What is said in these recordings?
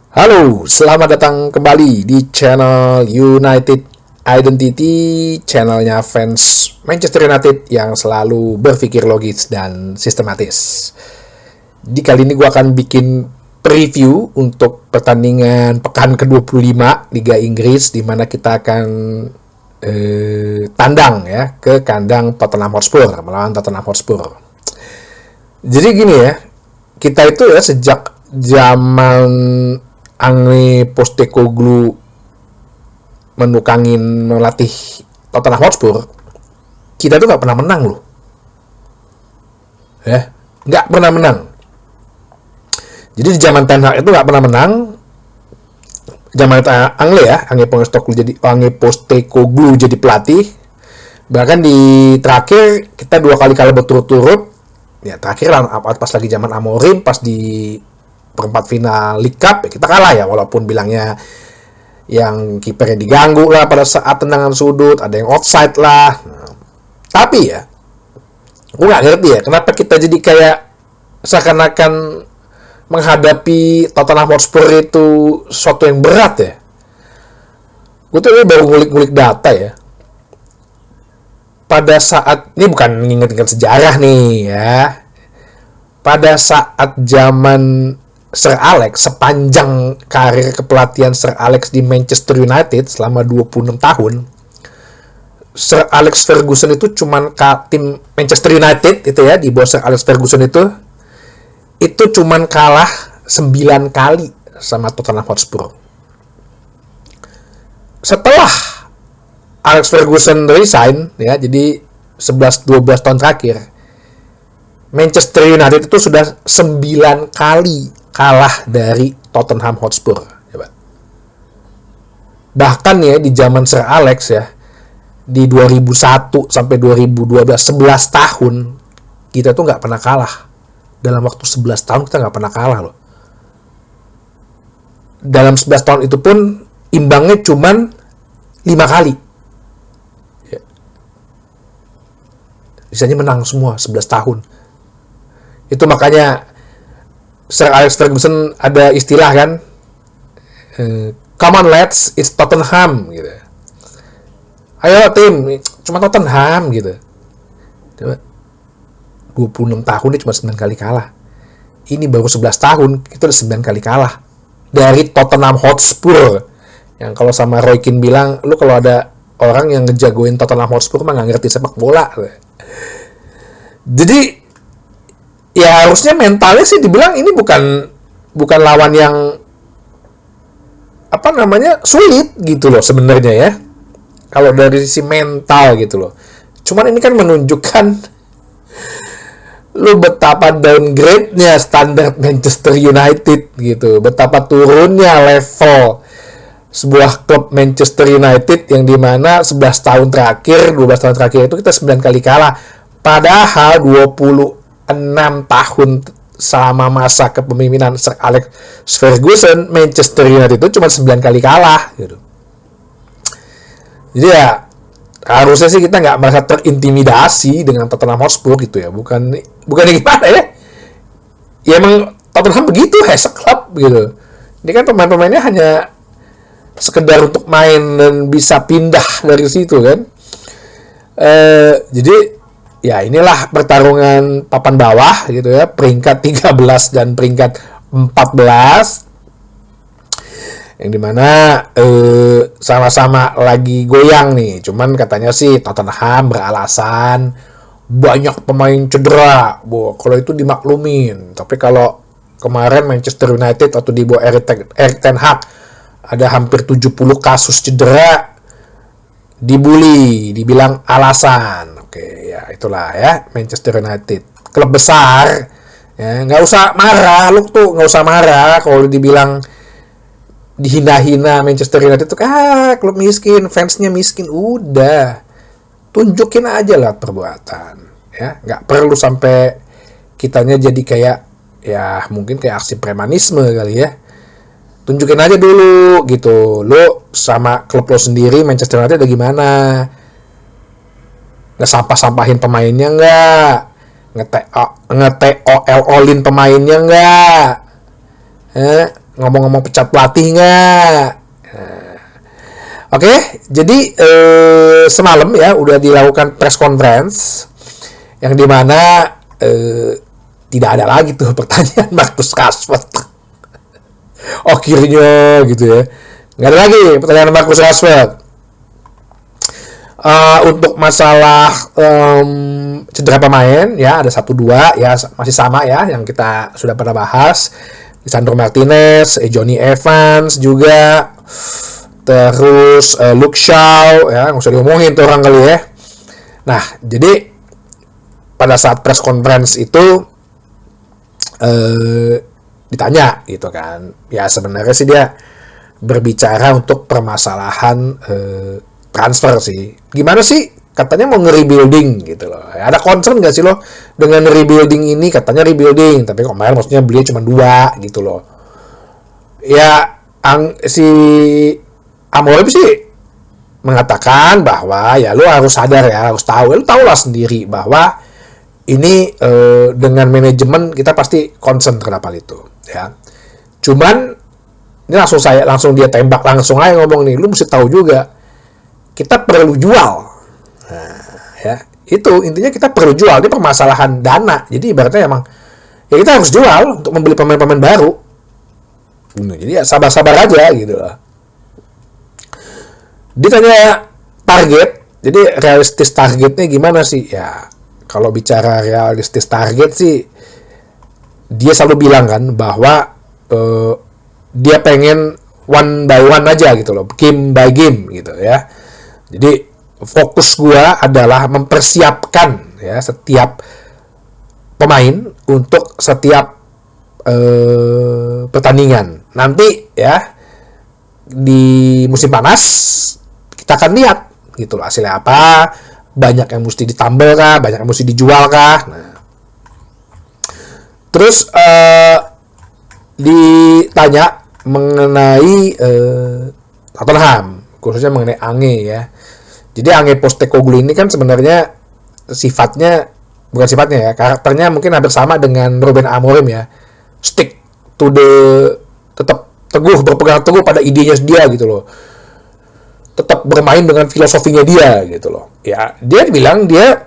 Halo, selamat datang kembali di channel United Identity, channelnya fans Manchester United yang selalu berpikir logis dan sistematis. Di kali ini gue akan bikin preview untuk pertandingan pekan ke-25 Liga Inggris, di mana kita akan tandang ya ke kandang Tottenham Hotspur, melawan Tottenham Hotspur. Jadi gini ya, kita itu ya sejak zaman Ange Postecoglou menukangin melatih Tottenham Hotspur, kita tuh nggak pernah menang loh, ya nggak pernah menang. Jadi di zaman Ten Hag itu nggak pernah menang, zaman Ange Postecoglou jadi pelatih, bahkan di terakhir kita 2 kali kalah berturut-turut. Ya terakhir pas lagi zaman Amorim, pas di perempat final League Cup ya kita kalah ya, walaupun bilangnya yang kipernya diganggu lah pada saat tendangan sudut, ada yang offside lah. Nah, tapi ya gue nggak ngerti ya kenapa kita jadi kayak seakan-akan menghadapi Tottenham Hotspur itu sesuatu yang berat ya. Gue tuh baru ngulik-ngulik data ya. Pada saat ini bukan mengingat-ingat sejarah nih ya. Pada saat zaman Sir Alex, sepanjang karir kepelatihan Sir Alex di Manchester United selama 26 tahun, Sir Alex Ferguson itu cuman tim Manchester United itu ya, di bawah Sir Alex Ferguson itu cuman kalah 9 kali sama Tottenham Hotspur. Setelah Alex Ferguson resign ya, jadi 11-12 tahun terakhir, Manchester United itu sudah 9 kali kalah dari Tottenham Hotspur. Coba. Bahkan ya di zaman Sir Alex ya, di 2001 sampai 2012, 11 tahun kita tuh nggak pernah kalah. Dalam waktu 11 tahun kita nggak pernah kalah loh. Dalam 11 tahun itu pun imbangnya cuman 5 kali. Bisanya menang semua 11 tahun. Itu makanya Sir Alex Ferguson ada istilah kan, come on lads, it's Tottenham gitu. Ayo tim, cuma Tottenham gitu. Coba 26 tahun dia cuma 9 kali kalah. Ini baru 11 tahun kita udah 9 kali kalah dari Tottenham Hotspur. Yang kalau sama Roy Keane bilang, lu kalau ada orang yang ngejagoin Tottenham Hotspur mah nggak ngerti sepak bola. Jadi ya harusnya mentalnya sih dibilang ini bukan lawan yang sulit gitu loh sebenarnya ya, kalau dari sisi mental gitu loh. Cuman ini kan menunjukkan lu betapa downgrade-nya standar Manchester United gitu, betapa turunnya level sebuah klub Manchester United yang dimana 12 tahun terakhir itu kita 9 kali kalah. Padahal 26 tahun selama masa kepemimpinan Sir Alex Ferguson, Manchester United itu cuma 9 kali kalah gitu. Jadi ya harusnya sih kita nggak merasa terintimidasi dengan Tottenham Hotspur gitu ya. Bukan gimana ya. Ya emang Tottenham begitu, as a club gitu. Ini kan pemain-pemainnya hanya sekedar untuk main dan bisa pindah dari situ kan. Jadi ya inilah pertarungan papan bawah gitu ya, peringkat 13 dan peringkat 14, yang dimana sama-sama lagi goyang nih. Cuman katanya sih Tottenham beralasan banyak pemain cedera. Kalau itu dimaklumin. Tapi kalau kemarin Manchester United atau di bawah Erik ten Hag ada hampir 70 kasus cedera, dibully, dibilang alasan. Oke, ya itulah ya Manchester United, klub besar ya, nggak usah marah. Lu tuh nggak usah marah kalau dibilang dihina-hina Manchester United tuh, klub miskin, fansnya miskin. Udah tunjukin aja lah perbuatan ya, nggak perlu sampai kitanya jadi kayak ya mungkin kayak aksi premanisme kali ya. Tunjukin aja dulu gitu, lu sama klub lo sendiri Manchester United ada gimana. Ngesampah-sampahin pemainnya nggak, nge-TOL-in pemainnya nggak, ngomong-ngomong pecat pelatih nggak? Oke, jadi semalam ya udah dilakukan press conference yang dimana tidak ada lagi tuh pertanyaan Marcus Rashford. Akhirnya gitu ya, nggak ada lagi pertanyaan Marcus Rashford. Untuk masalah cedera pemain ya ada 1-2 ya masih sama ya yang kita sudah pernah bahas. Lisandro Martinez, Johnny Evans juga, terus Luke Shaw ya nggak usah diomongin tuh orang kali ya. Nah jadi pada saat press conference itu ditanya gitu kan ya, sebenarnya sih dia berbicara untuk permasalahan transfer sih. Gimana sih katanya mau nge-rebuilding gitu loh. Ada concern gak sih lo dengan rebuilding ini? Katanya rebuilding, tapi kemarin maksudnya beliau cuma 2 gitu loh. Ya si Amorim sih mengatakan bahwa ya lo harus sadar ya, harus tahu, lo tahu lah sendiri bahwa ini dengan manajemen kita pasti concern terhadap hal itu ya. Cuman ini langsung dia tembak langsung aja ngomong nih, lu mesti tahu juga kita perlu jual. Nah, ya itu intinya kita perlu jual. Ini permasalahan dana. Jadi ibaratnya emang ya kita harus jual untuk membeli pemain-pemain baru. Jadi ya sabar-sabar aja gitu loh. Ditanya target, jadi realistis targetnya gimana sih? Ya kalau bicara realistis target sih, dia selalu bilang kan bahwa dia pengen one by one aja gitu loh, game by game gitu ya. Jadi fokus gua adalah mempersiapkan ya setiap pemain untuk setiap pertandingan. Nanti ya di musim panas kita akan lihat gitu loh hasilnya apa, banyak yang mesti ditambal kah, banyak yang mesti dijual kah. Nah, terus ditanya mengenai Tottenham, khususnya mengenai Ange ya. Jadi Ange Postecoglou ini kan sebenarnya karakternya mungkin hampir sama dengan Ruben Amorim ya. Stick to the, tetap berpegang teguh pada idenya dia gitu loh. Tetap bermain dengan filosofinya dia gitu loh. Ya, dia bilang dia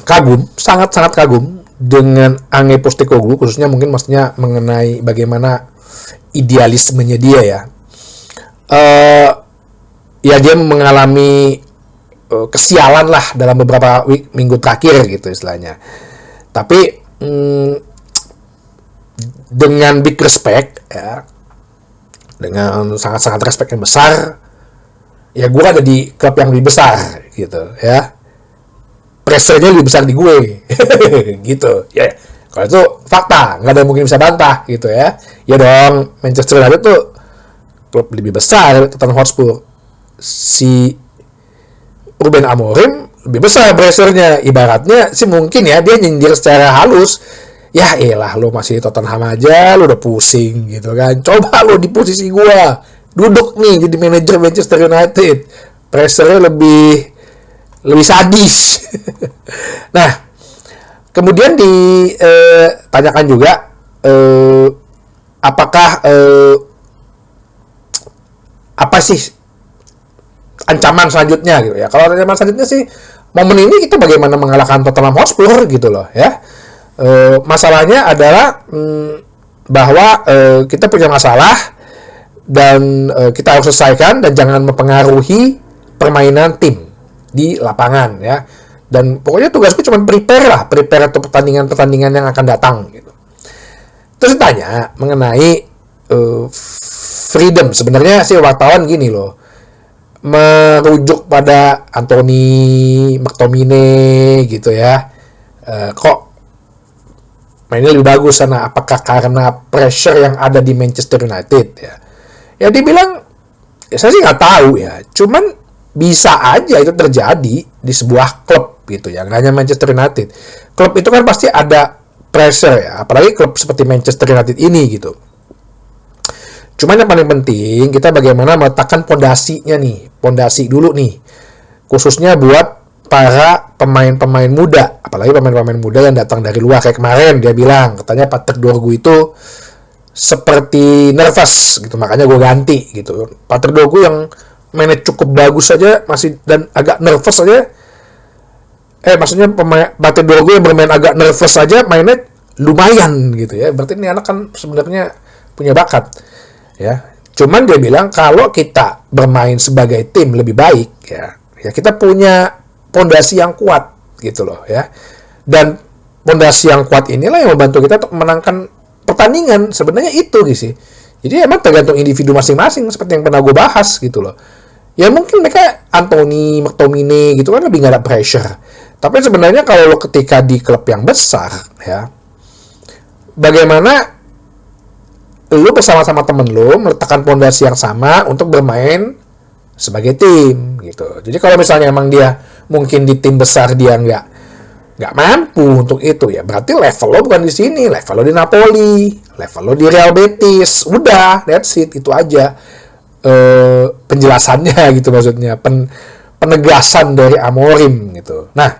kagum, sangat-sangat kagum dengan Ange Postecoglou, khususnya mungkin maksudnya mengenai bagaimana idealismenya dia ya. Ya dia mengalami kesialan lah dalam beberapa minggu terakhir gitu istilahnya. Tapi dengan big respect ya, dengan sangat-sangat respect yang besar, ya gue ada di klub yang lebih besar gitu ya. Pressure-nya lebih besar di gue gitu ya. Kalau itu fakta, nggak ada yang mungkin bisa bantah gitu ya. Ya dong, Manchester United tuh klub lebih besar Tottenham Hotspur. Si Ruben Amorim lebih besar pressure-nya. Ibaratnya sih mungkin ya dia nyindir secara halus. Ya elah lo masih di Tottenham aja lo udah pusing gitu kan. Coba lo di posisi gua. Duduk nih jadi manajer Manchester United. Pressure-nya lebih sadis. Nah, kemudian ditanyakan juga apakah apa sih ancaman selanjutnya gitu ya. Kalau ancaman selanjutnya sih momen ini kita bagaimana mengalahkan Tottenham Hotspur gitu loh ya. Masalahnya adalah bahwa kita punya masalah dan kita harus selesaikan dan jangan mempengaruhi permainan tim di lapangan ya. Dan pokoknya tugasku cuma prepare untuk pertandingan-pertandingan yang akan datang gitu. Terus ditanya mengenai freedom. Sebenarnya sih wartawan gini loh, merujuk pada Anthony McTominay gitu ya. Kok mainnya lebih bagus sana? Apakah karena pressure yang ada di Manchester United ya? Ya dibilang, ya saya sih nggak tahu ya. Cuman bisa aja itu terjadi di sebuah klub gitu ya, nggak hanya Manchester United. Klub itu kan pasti ada pressure ya, apalagi klub seperti Manchester United ini gitu. Cuman yang paling penting kita bagaimana meletakkan pondasi dulu nih, khususnya buat para pemain-pemain muda, apalagi pemain-pemain muda yang datang dari luar. Kayak kemarin dia bilang katanya Patrick Dorgu itu seperti nervous gitu, makanya gue ganti gitu. Patrick Dorgu yang mainnya cukup bagus saja masih dan agak nervous aja, maksudnya Patrick Dorgu yang bermain agak nervous saja mainnya lumayan gitu ya, berarti ini anak kan sebenarnya punya bakat ya. Cuman dia bilang kalau kita bermain sebagai tim lebih baik ya kita punya pondasi yang kuat gitu loh ya, dan pondasi yang kuat inilah yang membantu kita untuk memenangkan pertandingan sebenarnya itu gitu sih. Jadi emang tergantung individu masing-masing seperti yang pernah gue bahas gitu loh. Ya mungkin mereka Anthony, McTominay gitu kan lebih gak ada pressure. Tapi sebenarnya kalau lo ketika di klub yang besar ya, bagaimana lo bersama-sama temen lo meletakkan pondasi yang sama untuk bermain sebagai tim gitu. Jadi kalau misalnya emang dia mungkin di tim besar dia nggak mampu untuk itu ya, berarti level lo bukan di sini, level lo di Napoli, level lo di Real Betis, udah that's it, itu aja penjelasannya gitu, maksudnya penegasan dari Amorim gitu. Nah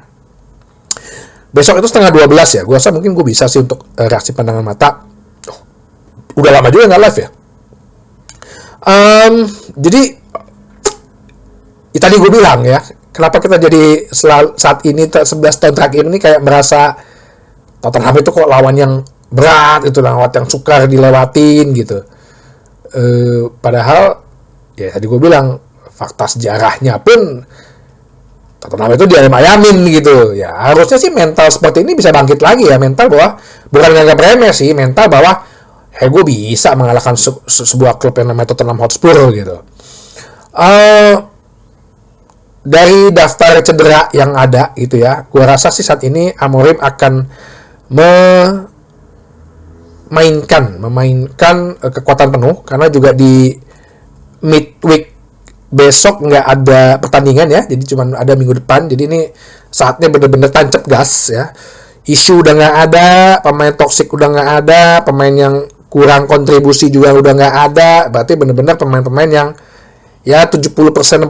besok itu setengah 12 ya, gue rasa mungkin gue bisa sih untuk reaksi pandangan mata. Udah lama juga nggak live ya. Jadi tadi gue bilang ya, kenapa kita jadi saat ini 11 tahun terakhir ini kayak merasa Tottenham itu kok lawan yang berat, itu lawan yang sukar dilewatin gitu. Padahal ya tadi gue bilang fakta sejarahnya pun Tottenham itu diayam-ayamin gitu ya. Harusnya sih mental seperti ini bisa bangkit lagi ya, mental bahwa bukan nganggap remeh sih, mental bahwa gue bisa mengalahkan sebuah klub yang namanya Tottenham Hotspur gitu. Dari daftar cedera yang ada gitu ya, gue rasa sih saat ini Amorim akan memainkan kekuatan penuh, karena juga di midweek besok nggak ada pertandingan ya, jadi cuma ada minggu depan. Jadi ini saatnya bener-bener tancap gas ya. Isu udah nggak ada, pemain toksik udah nggak ada, pemain yang kurang kontribusi juga udah nggak ada. Berarti bener-bener pemain-pemain yang ya 70% 60%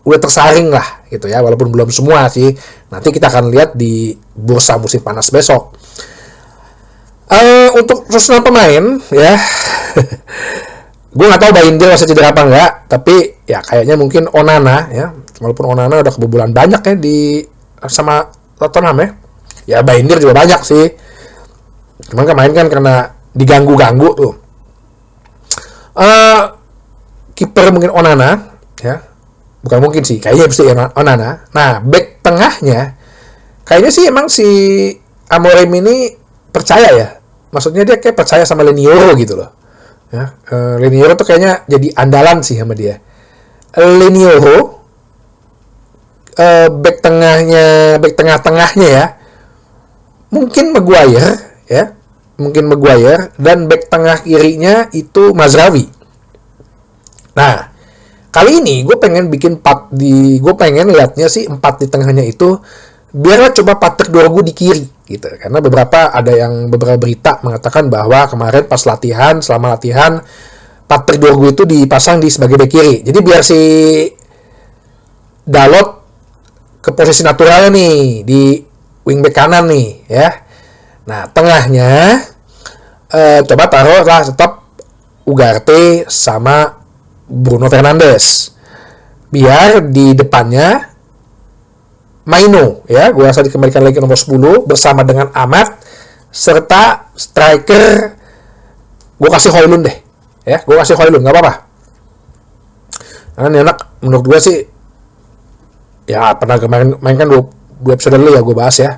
udah tersaring lah gitu ya, walaupun belum semua sih. Nanti kita akan lihat di bursa musim panas besok. Untuk susunan pemain ya gue nggak tahu Bayindir masih cedera apa enggak, tapi ya kayaknya mungkin Onana ya, walaupun Onana udah kebobolan banyak ya di sama Tottenham ya. Ya Bayindir juga banyak sih, cuman kemarin kan karena diganggu-ganggu tuh. Kiper mungkin Onana ya, bukan mungkin sih, kayaknya mesti Onana. Nah back tengahnya kayaknya sih emang si Amorim ini percaya ya, maksudnya dia kayak percaya sama Lenioro gitu loh ya. Lenioro tuh kayaknya jadi andalan sih sama dia. Lenioro back tengah-tengahnya ya, mungkin Maguire ya, dan back tengah kirinya itu Mazraoui. Nah kali ini gue pengen liatnya sih 4 di tengahnya itu, biarlah coba Patrick Dorgu di kiri gitu, karena beberapa berita mengatakan bahwa kemarin pas selama latihan Patrick Dorgu itu dipasang sebagai bek kiri. Jadi biar si Dalot ke posisi naturalnya nih di wingback kanan nih ya. Nah tengahnya coba taruh lah tetap Ugarte sama Bruno Fernandes. Biar di depannya Maino ya, gue rasa dikembalikan lagi nomor 10 bersama dengan Amat, serta striker gue kasih Højlund deh ya, nggak apa-apa. Karena ini anak menurut gue sih ya pernah kemarin main kan 2 episode dulu ya gue bahas ya.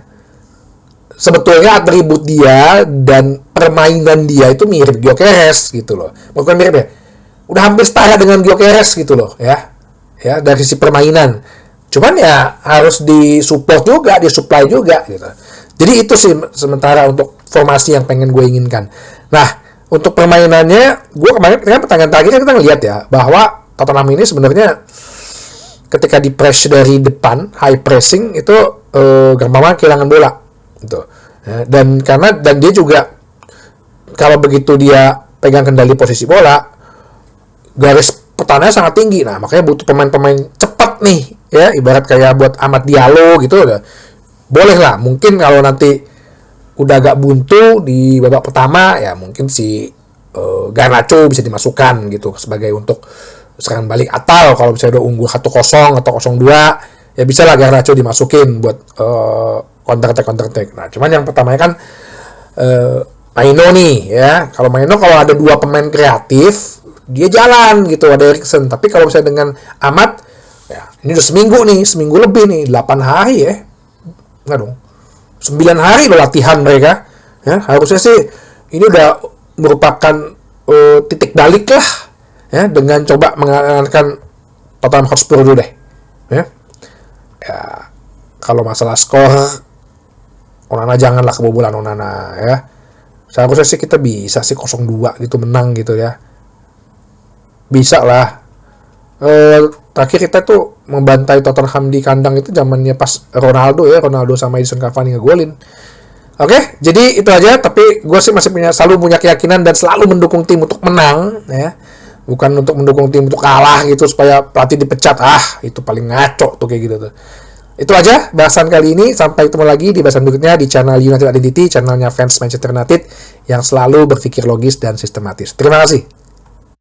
Sebetulnya atribut dia dan permainan dia itu mirip Gyökeres gitu loh. Bukan mirip ya, udah hampir setara dengan Gyökeres gitu loh ya dari sisi permainan. Cuman ya harus disupport juga, disupply juga gitu. Jadi itu sih sementara untuk formasi yang pengen gue inginkan. Nah untuk permainannya, gue kemarin pertandingan terakhir kita ngeliat ya bahwa Tottenham ini sebenarnya ketika di press dari depan, high pressing itu gampang kehilangan bola gitu. Ya, dan dia juga kalau begitu dia pegang kendali posisi bola, garis pertahanannya sangat tinggi. Nah makanya butuh pemain-pemain cepat nih ya, ibarat kayak buat Amad Diallo gitu udah boleh lah. Mungkin kalau nanti udah agak buntu di babak pertama, ya mungkin si Garnacho bisa dimasukkan gitu sebagai untuk serangan balik, atau kalau misalnya udah unggul 1-0 atau 0-2, ya bisa lah Garnacho dimasukin buat counter attack. Nah, cuman yang pertamanya kan Maino nih ya. Kalau Maino, kalau ada dua pemain kreatif, dia jalan gitu, ada Eriksen. Tapi kalau misalnya dengan Amat, ya ini udah seminggu lebih nih, 8 hari ya. Enggak dong. 9 hari lo latihan mereka. Ya, harusnya sih ini udah merupakan titik balik lah ya, dengan coba mengalahkan Tottenham Hotspur dulu deh. Ya. Kalau masalah skor, Onana janganlah kebobolan Onana ya. Seharusnya sih kita bisa sih 0-2 gitu menang gitu ya. Bisa lah. Terakhir kita tuh membantai Tottenham di kandang itu zamannya pas Ronaldo sama Edison Cavani ngegolin. Oke, jadi itu aja. Tapi gue sih masih selalu punya keyakinan dan selalu mendukung tim untuk menang ya. Bukan untuk mendukung tim untuk kalah gitu supaya pelatih dipecat. Itu paling ngaco tuh kayak gitu tuh. Itu aja bahasan kali ini. Sampai ketemu lagi di bahasan berikutnya di channel United Identity, channelnya fans Manchester United yang selalu berpikir logis dan sistematis. Terima kasih.